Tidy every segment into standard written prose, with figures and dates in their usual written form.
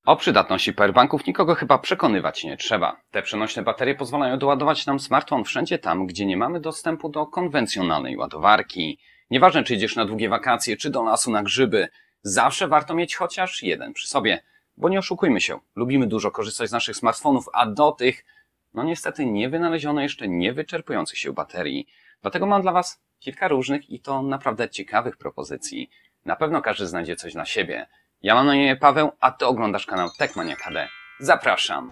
O przydatności powerbanków nikogo chyba przekonywać nie trzeba. Te przenośne baterie pozwalają doładować nam smartfon wszędzie tam, gdzie nie mamy dostępu do konwencjonalnej ładowarki. Nieważne, czy idziesz na długie wakacje, czy do lasu na grzyby, zawsze warto mieć chociaż jeden przy sobie. Bo nie oszukujmy się, lubimy dużo korzystać z naszych smartfonów, a do tych, no niestety nie wynaleziono jeszcze niewyczerpujących się baterii. Dlatego mam dla Was kilka różnych i to naprawdę ciekawych propozycji. Na pewno każdy znajdzie coś dla siebie. Ja mam na imię Paweł, a Ty oglądasz kanał Techmania KD. Zapraszam!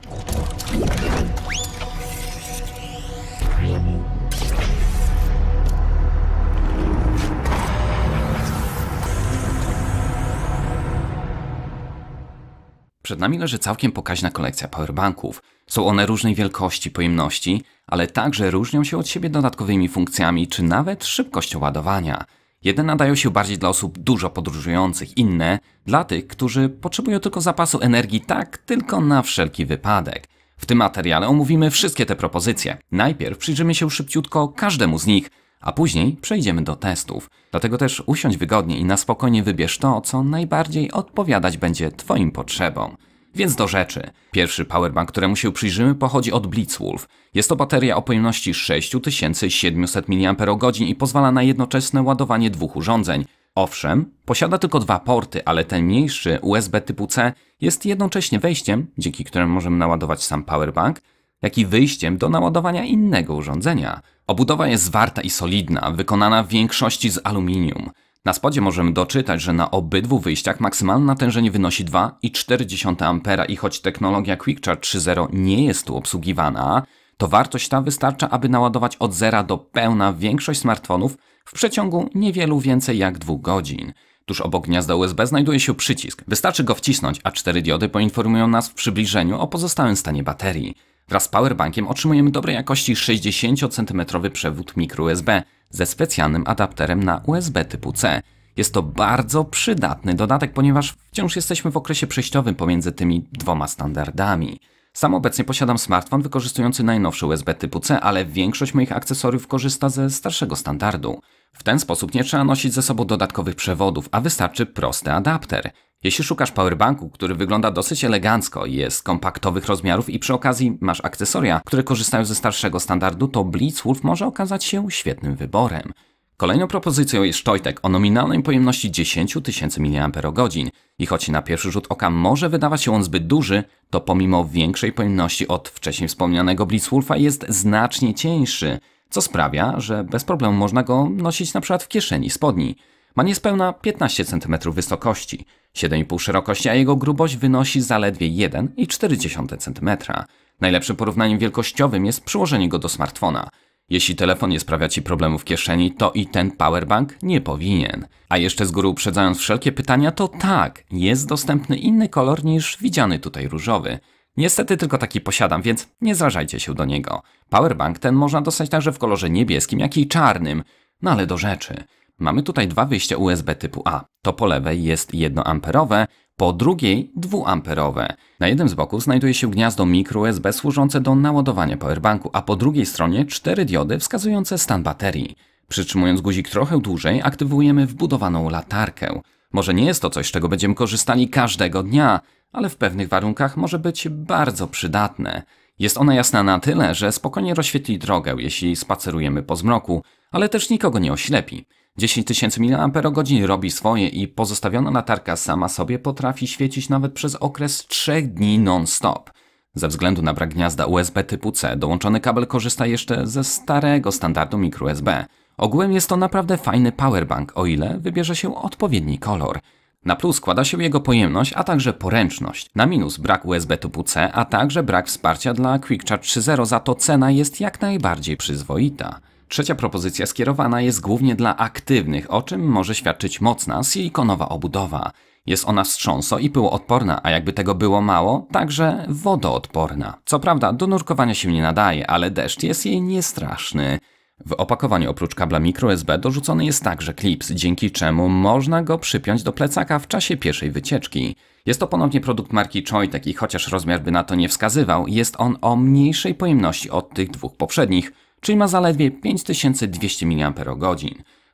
Przed nami leży całkiem pokaźna kolekcja powerbanków. Są one różnej wielkości, pojemności, ale także różnią się od siebie dodatkowymi funkcjami czy nawet szybkością ładowania. Jedne nadają się bardziej dla osób dużo podróżujących, inne dla tych, którzy potrzebują tylko zapasu energii, tak tylko na wszelki wypadek. W tym materiale omówimy wszystkie te propozycje. Najpierw przyjrzymy się szybciutko każdemu z nich, a później przejdziemy do testów. Dlatego też usiądź wygodnie i na spokojnie wybierz to, co najbardziej odpowiadać będzie Twoim potrzebom. Więc do rzeczy. Pierwszy powerbank, któremu się przyjrzymy, pochodzi od Blitzwolf. Jest to bateria o pojemności 6700 mAh i pozwala na jednoczesne ładowanie dwóch urządzeń. Owszem, posiada tylko dwa porty, ale ten mniejszy USB typu C jest jednocześnie wejściem, dzięki któremu możemy naładować sam powerbank, jak i wyjściem do naładowania innego urządzenia. Obudowa jest zwarta i solidna, wykonana w większości z aluminium. Na spodzie możemy doczytać, że na obydwu wyjściach maksymalne natężenie wynosi 2,4 A i choć technologia Quick Charge 3.0 nie jest tu obsługiwana, to wartość ta wystarcza, aby naładować od zera do pełna większość smartfonów w przeciągu niewielu więcej jak 2 godzin. Tuż obok gniazda USB znajduje się przycisk. Wystarczy go wcisnąć, a 4 diody poinformują nas w przybliżeniu o pozostałym stanie baterii. Wraz z powerbankiem otrzymujemy dobrej jakości 60 cm przewód microUSB ze specjalnym adapterem na USB typu C. Jest to bardzo przydatny dodatek, ponieważ wciąż jesteśmy w okresie przejściowym pomiędzy tymi dwoma standardami. Sam obecnie posiadam smartfon wykorzystujący najnowszy USB typu C, ale większość moich akcesoriów korzysta ze starszego standardu. W ten sposób nie trzeba nosić ze sobą dodatkowych przewodów, a wystarczy prosty adapter. Jeśli szukasz powerbanku, który wygląda dosyć elegancko, jest kompaktowych rozmiarów i przy okazji masz akcesoria, które korzystają ze starszego standardu, to Blitzwolf może okazać się świetnym wyborem. Kolejną propozycją jest Stoitek o nominalnej pojemności 10 000 mAh i choć na pierwszy rzut oka może wydawać się on zbyt duży, to pomimo większej pojemności od wcześniej wspomnianego Blitzwolfa jest znacznie cieńszy, co sprawia, że bez problemu można go nosić np. w kieszeni spodni. Ma niespełna 15 cm wysokości, 7,5 szerokości, a jego grubość wynosi zaledwie 1,4 cm. Najlepszym porównaniem wielkościowym jest przyłożenie go do smartfona. Jeśli telefon nie sprawia Ci problemów w kieszeni, to i ten powerbank nie powinien. A jeszcze z góry uprzedzając wszelkie pytania, to tak, jest dostępny inny kolor niż widziany tutaj różowy. Niestety tylko taki posiadam, więc nie zrażajcie się do niego. Powerbank ten można dostać także w kolorze niebieskim, jak i czarnym. No ale do rzeczy. Mamy tutaj dwa wyjścia USB typu A. To po lewej jest 1A, po drugiej 2A. Na jednym z boków znajduje się gniazdo microUSB służące do naładowania powerbanku, a po drugiej stronie 4 diody wskazujące stan baterii. Przytrzymując guzik trochę dłużej, aktywujemy wbudowaną latarkę. Może nie jest to coś, z czego będziemy korzystali każdego dnia, ale w pewnych warunkach może być bardzo przydatne. Jest ona jasna na tyle, że spokojnie rozświetli drogę, jeśli spacerujemy po zmroku, ale też nikogo nie oślepi. 10 000 mAh robi swoje i pozostawiona latarka sama sobie potrafi świecić nawet przez okres 3 dni non-stop. Ze względu na brak gniazda USB typu C dołączony kabel korzysta jeszcze ze starego standardu microUSB. Ogółem jest to naprawdę fajny powerbank, o ile wybierze się odpowiedni kolor. Na plus składa się jego pojemność, a także poręczność. Na minus brak USB typu C, a także brak wsparcia dla Quick Charge 3.0, za to cena jest jak najbardziej przyzwoita. Trzecia propozycja skierowana jest głównie dla aktywnych, o czym może świadczyć mocna silikonowa obudowa. Jest ona wstrząso- i pyłoodporna, a jakby tego było mało, także wodoodporna. Co prawda do nurkowania się nie nadaje, ale deszcz jest jej niestraszny. W opakowaniu oprócz kabla microUSB dorzucony jest także klips, dzięki czemu można go przypiąć do plecaka w czasie pierwszej wycieczki. Jest to ponownie produkt marki Stoitek i chociaż rozmiar by na to nie wskazywał, jest on o mniejszej pojemności od tych dwóch poprzednich, czyli ma zaledwie 5200 mAh.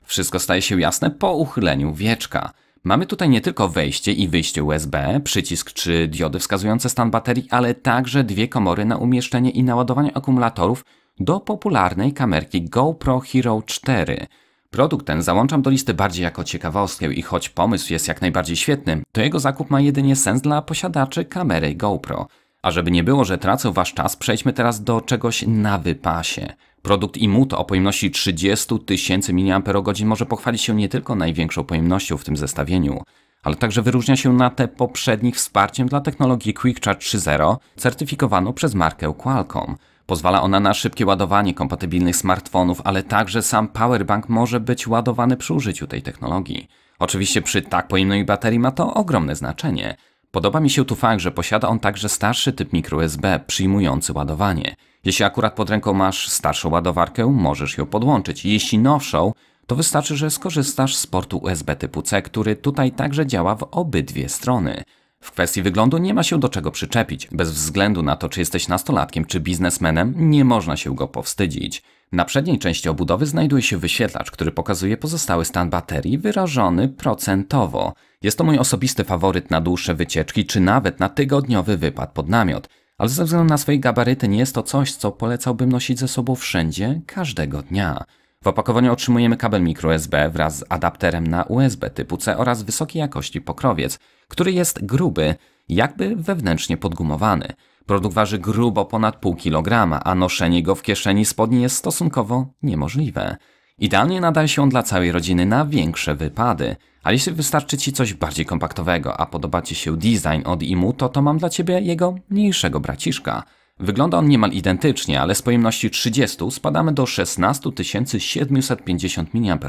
Wszystko staje się jasne po uchyleniu wieczka. Mamy tutaj nie tylko wejście i wyjście USB, przycisk czy diody wskazujące stan baterii, ale także dwie komory na umieszczenie i naładowanie akumulatorów do popularnej kamerki GoPro Hero 4. Produkt ten załączam do listy bardziej jako ciekawostkę i choć pomysł jest jak najbardziej świetny, to jego zakup ma jedynie sens dla posiadaczy kamery GoPro. A żeby nie było, że tracę wasz czas, przejdźmy teraz do czegoś na wypasie. Produkt Imuto o pojemności 30 000 mAh może pochwalić się nie tylko największą pojemnością w tym zestawieniu, ale także wyróżnia się na tle poprzednich wsparciem dla technologii Quick Charge 3.0 certyfikowaną przez markę Qualcomm. Pozwala ona na szybkie ładowanie kompatybilnych smartfonów, ale także sam powerbank może być ładowany przy użyciu tej technologii. Oczywiście przy tak pojemnej baterii ma to ogromne znaczenie. Podoba mi się tu fakt, że posiada on także starszy typ microUSB przyjmujący ładowanie. Jeśli akurat pod ręką masz starszą ładowarkę, możesz ją podłączyć. Jeśli nowszą, to wystarczy, że skorzystasz z portu USB typu C, który tutaj także działa w obydwie strony. W kwestii wyglądu nie ma się do czego przyczepić. Bez względu na to, czy jesteś nastolatkiem czy biznesmenem, nie można się go powstydzić. Na przedniej części obudowy znajduje się wyświetlacz, który pokazuje pozostały stan baterii wyrażony procentowo. Jest to mój osobisty faworyt na dłuższe wycieczki czy nawet na tygodniowy wypad pod namiot. Ale ze względu na swoje gabaryty nie jest to coś, co polecałbym nosić ze sobą wszędzie, każdego dnia. W opakowaniu otrzymujemy kabel microUSB wraz z adapterem na USB typu C oraz wysokiej jakości pokrowiec, który jest gruby, jakby wewnętrznie podgumowany. Produkt waży grubo ponad pół kilograma, a noszenie go w kieszeni spodni jest stosunkowo niemożliwe. Idealnie nadaje się on dla całej rodziny na większe wypady. A jeśli wystarczy Ci coś bardziej kompaktowego, a podoba Ci się design od Imuto, to mam dla Ciebie jego mniejszego braciszka. Wygląda on niemal identycznie, ale z pojemności 30 spadamy do 16 750 mAh.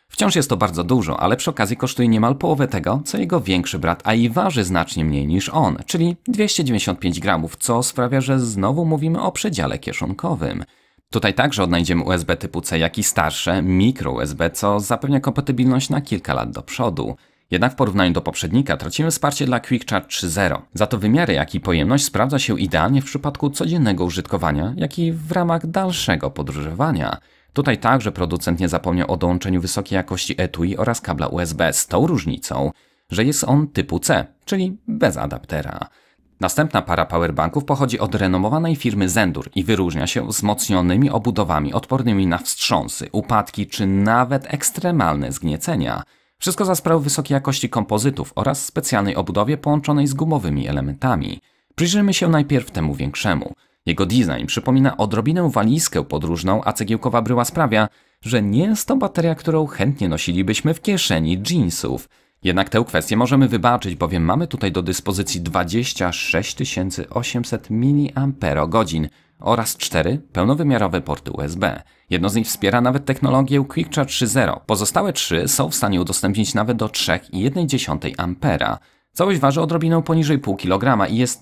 Wciąż jest to bardzo dużo, ale przy okazji kosztuje niemal połowę tego, co jego większy brat, a i waży znacznie mniej niż on, czyli 295 gramów, co sprawia, że znowu mówimy o przedziale kieszonkowym. Tutaj także odnajdziemy USB typu C, jak i starsze microUSB, co zapewnia kompatybilność na kilka lat do przodu. Jednak w porównaniu do poprzednika tracimy wsparcie dla Quick Charge 3.0. Za to wymiary, jak i pojemność sprawdza się idealnie w przypadku codziennego użytkowania, jak i w ramach dalszego podróżowania. Tutaj także producent nie zapomniał o dołączeniu wysokiej jakości etui oraz kabla USB z tą różnicą, że jest on typu C, czyli bez adaptera. Następna para powerbanków pochodzi od renomowanej firmy Zendur i wyróżnia się wzmocnionymi obudowami odpornymi na wstrząsy, upadki czy nawet ekstremalne zgniecenia. Wszystko za sprawą wysokiej jakości kompozytów oraz specjalnej obudowie połączonej z gumowymi elementami. Przyjrzyjmy się najpierw temu większemu. Jego design przypomina odrobinę walizkę podróżną, a cegiełkowa bryła sprawia, że nie jest to bateria, którą chętnie nosilibyśmy w kieszeni jeansów. Jednak tę kwestię możemy wybaczyć, bowiem mamy tutaj do dyspozycji 26 800 mAh oraz 4 pełnowymiarowe porty USB. Jedno z nich wspiera nawet technologię Quick Charge 3.0. Pozostałe 3 są w stanie udostępnić nawet do 3,1 A. Całość waży odrobinę poniżej pół kilograma i jest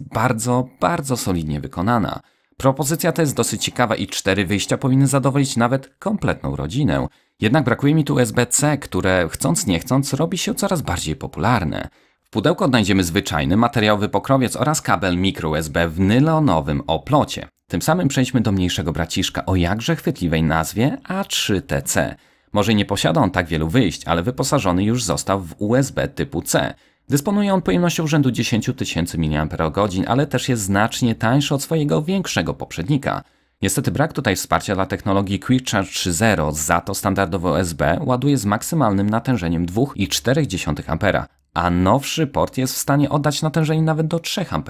bardzo solidnie wykonana. Propozycja ta jest dosyć ciekawa i 4 wyjścia powinny zadowolić nawet kompletną rodzinę. Jednak brakuje mi tu USB-C, które chcąc nie chcąc robi się coraz bardziej popularne. W pudełku odnajdziemy zwyczajny materiałowy pokrowiec oraz kabel microUSB w nylonowym oplocie. Tym samym przejdźmy do mniejszego braciszka o jakże chwytliwej nazwie A3TC. Może nie posiada on tak wielu wyjść, ale wyposażony już został w USB typu C. Dysponuje on pojemnością rzędu 10 000 mAh, ale też jest znacznie tańszy od swojego większego poprzednika. Niestety brak tutaj wsparcia dla technologii Quick Charge 3.0, za to standardowy USB ładuje z maksymalnym natężeniem 2,4 A, a nowszy port jest w stanie oddać natężenie nawet do 3 A.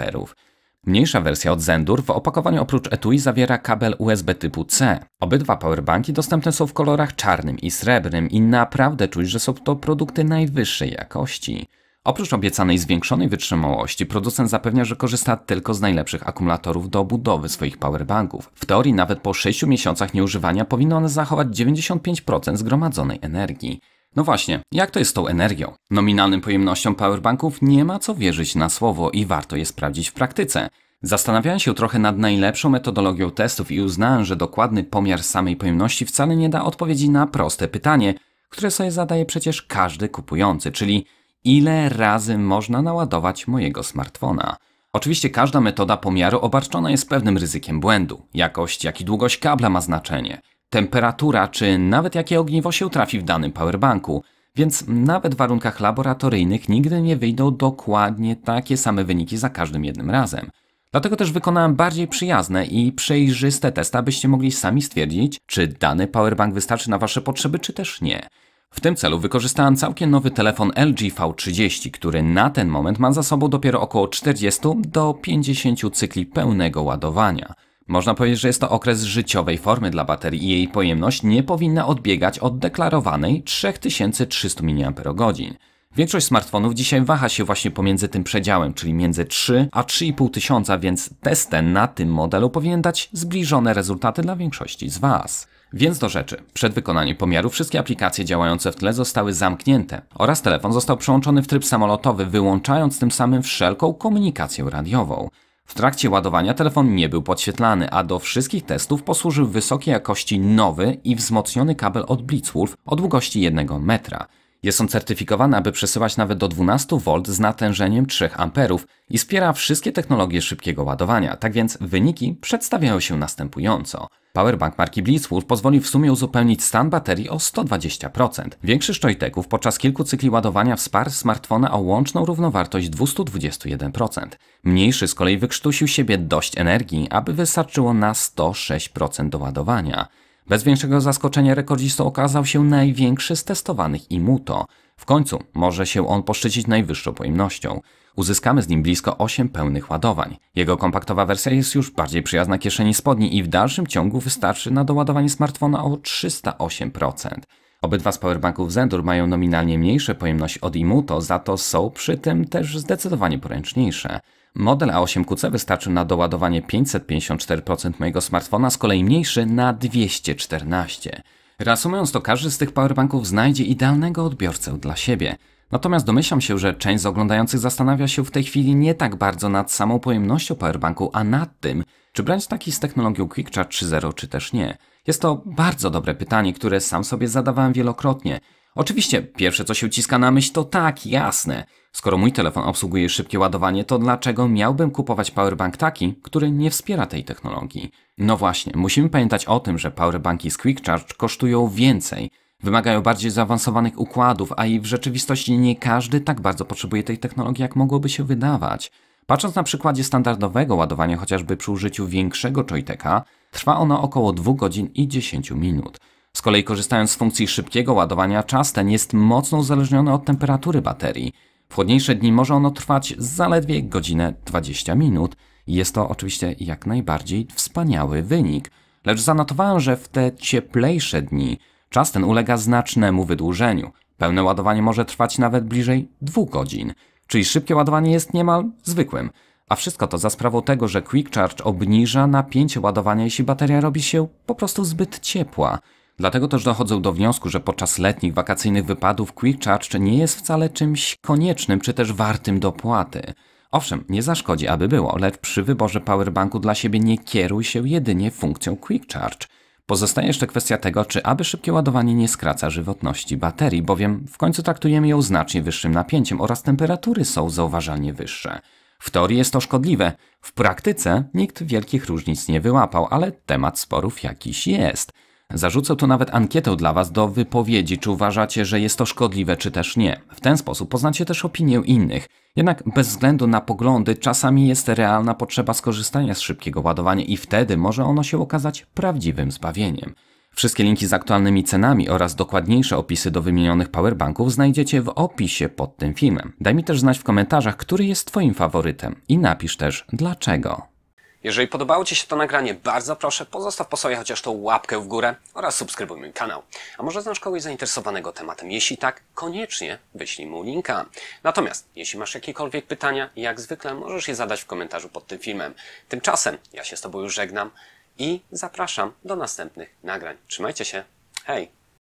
Mniejsza wersja od Zendur w opakowaniu oprócz etui zawiera kabel USB typu C. Obydwa powerbanki dostępne są w kolorach czarnym i srebrnym i naprawdę czuć, że są to produkty najwyższej jakości. Oprócz obiecanej zwiększonej wytrzymałości, producent zapewnia, że korzysta tylko z najlepszych akumulatorów do budowy swoich powerbanków. W teorii nawet po 6 miesiącach nieużywania powinno one zachować 95% zgromadzonej energii. No właśnie, jak to jest z tą energią? Nominalnym pojemnościom powerbanków nie ma co wierzyć na słowo i warto je sprawdzić w praktyce. Zastanawiałem się trochę nad najlepszą metodologią testów i uznałem, że dokładny pomiar samej pojemności wcale nie da odpowiedzi na proste pytanie, które sobie zadaje przecież każdy kupujący, czyli ile razy można naładować mojego smartfona? Oczywiście każda metoda pomiaru obarczona jest pewnym ryzykiem błędu. Jakość, jak i długość kabla ma znaczenie. Temperatura, czy nawet jakie ogniwo się trafi w danym powerbanku. więc nawet w warunkach laboratoryjnych nigdy nie wyjdą dokładnie takie same wyniki za każdym jednym razem. Dlatego też wykonałem bardziej przyjazne i przejrzyste testy, abyście mogli sami stwierdzić, czy dany powerbank wystarczy na Wasze potrzeby, czy też nie. W tym celu wykorzystałem całkiem nowy telefon LG V30, który na ten moment ma za sobą dopiero około 40 do 50 cykli pełnego ładowania. Można powiedzieć, że jest to okres życiowej formy dla baterii i jej pojemność nie powinna odbiegać od deklarowanej 3300 mAh. Większość smartfonów dzisiaj waha się właśnie pomiędzy tym przedziałem, czyli między 3 a 3,5 tysiąca, więc test ten na tym modelu powinien dać zbliżone rezultaty dla większości z Was. Więc do rzeczy. Przed wykonaniem pomiaru wszystkie aplikacje działające w tle zostały zamknięte oraz telefon został przełączony w tryb samolotowy, wyłączając tym samym wszelką komunikację radiową. W trakcie ładowania telefon nie był podświetlany, a do wszystkich testów posłużył wysokiej jakości nowy i wzmocniony kabel od Blitzwolf o długości 1 metra. Jest on certyfikowany, aby przesyłać nawet do 12 V z natężeniem 3 A i wspiera wszystkie technologie szybkiego ładowania, tak więc wyniki przedstawiają się następująco. Powerbank marki Blitzwolf pozwoli w sumie uzupełnić stan baterii o 120%. Większy z joysticków podczas kilku cykli ładowania wsparł smartfona o łączną równowartość 221%. Mniejszy z kolei wykrztusił siebie dość energii, aby wystarczyło na 106% do ładowania. Bez większego zaskoczenia rekordzistą okazał się największy z testowanych Imuto. W końcu może się on poszczycić najwyższą pojemnością. Uzyskamy z nim blisko 8 pełnych ładowań. Jego kompaktowa wersja jest już bardziej przyjazna kieszeni spodni i w dalszym ciągu wystarczy na doładowanie smartfona o 308%. Obydwa z powerbanków Zendur mają nominalnie mniejsze pojemność od Imuto, za to są przy tym też zdecydowanie poręczniejsze. Model A8QC wystarczy na doładowanie 554% mojego smartfona, z kolei mniejszy na 214%. Reasumując to, każdy z tych powerbanków znajdzie idealnego odbiorcę dla siebie. Natomiast domyślam się, że część z oglądających zastanawia się w tej chwili nie tak bardzo nad samą pojemnością powerbanku, a nad tym, czy brać taki z technologią Quick Charge 3.0 czy też nie. Jest to bardzo dobre pytanie, które sam sobie zadawałem wielokrotnie. Oczywiście pierwsze co się ciska na myśl to tak, jasne. Skoro mój telefon obsługuje szybkie ładowanie, to dlaczego miałbym kupować powerbank taki, który nie wspiera tej technologii? No właśnie, musimy pamiętać o tym, że powerbanki z Quick Charge kosztują więcej. Wymagają bardziej zaawansowanych układów, a i w rzeczywistości nie każdy tak bardzo potrzebuje tej technologii, jak mogłoby się wydawać. Patrząc na przykładzie standardowego ładowania, chociażby przy użyciu większego joysticka, trwa ono około 2 godzin i 10 minut. Z kolei korzystając z funkcji szybkiego ładowania, czas ten jest mocno uzależniony od temperatury baterii. W chłodniejsze dni może ono trwać zaledwie godzinę 20 minut i jest to oczywiście jak najbardziej wspaniały wynik. Lecz zanotowałem, że w te cieplejsze dni czas ten ulega znacznemu wydłużeniu. Pełne ładowanie może trwać nawet bliżej 2 godzin, czyli szybkie ładowanie jest niemal zwykłym. A wszystko to za sprawą tego, że Quick Charge obniża napięcie ładowania, jeśli bateria robi się po prostu zbyt ciepła. Dlatego też dochodzę do wniosku, że podczas letnich, wakacyjnych wypadów Quick Charge nie jest wcale czymś koniecznym czy też wartym dopłaty. Owszem, nie zaszkodzi, aby było, lecz przy wyborze powerbanku dla siebie nie kieruj się jedynie funkcją Quick Charge. Pozostaje jeszcze kwestia tego, czy aby szybkie ładowanie nie skraca żywotności baterii, bowiem w końcu traktujemy ją znacznie wyższym napięciem oraz temperatury są zauważalnie wyższe. W teorii jest to szkodliwe, w praktyce nikt wielkich różnic nie wyłapał, ale temat sporów jakiś jest. Zarzucę tu nawet ankietę dla Was do wypowiedzi, czy uważacie, że jest to szkodliwe, czy też nie. W ten sposób poznacie też opinię innych. Jednak bez względu na poglądy czasami jest realna potrzeba skorzystania z szybkiego ładowania i wtedy może ono się okazać prawdziwym zbawieniem. Wszystkie linki z aktualnymi cenami oraz dokładniejsze opisy do wymienionych powerbanków znajdziecie w opisie pod tym filmem. Daj mi też znać w komentarzach, który jest Twoim faworytem i napisz też dlaczego. Jeżeli podobało Ci się to nagranie, bardzo proszę pozostaw po sobie chociaż tą łapkę w górę oraz subskrybuj mój kanał. A może znasz kogoś zainteresowanego tematem? Jeśli tak, koniecznie wyślij mu linka. Natomiast jeśli masz jakiekolwiek pytania, jak zwykle możesz je zadać w komentarzu pod tym filmem. Tymczasem ja się z Tobą już żegnam i zapraszam do następnych nagrań. Trzymajcie się, hej!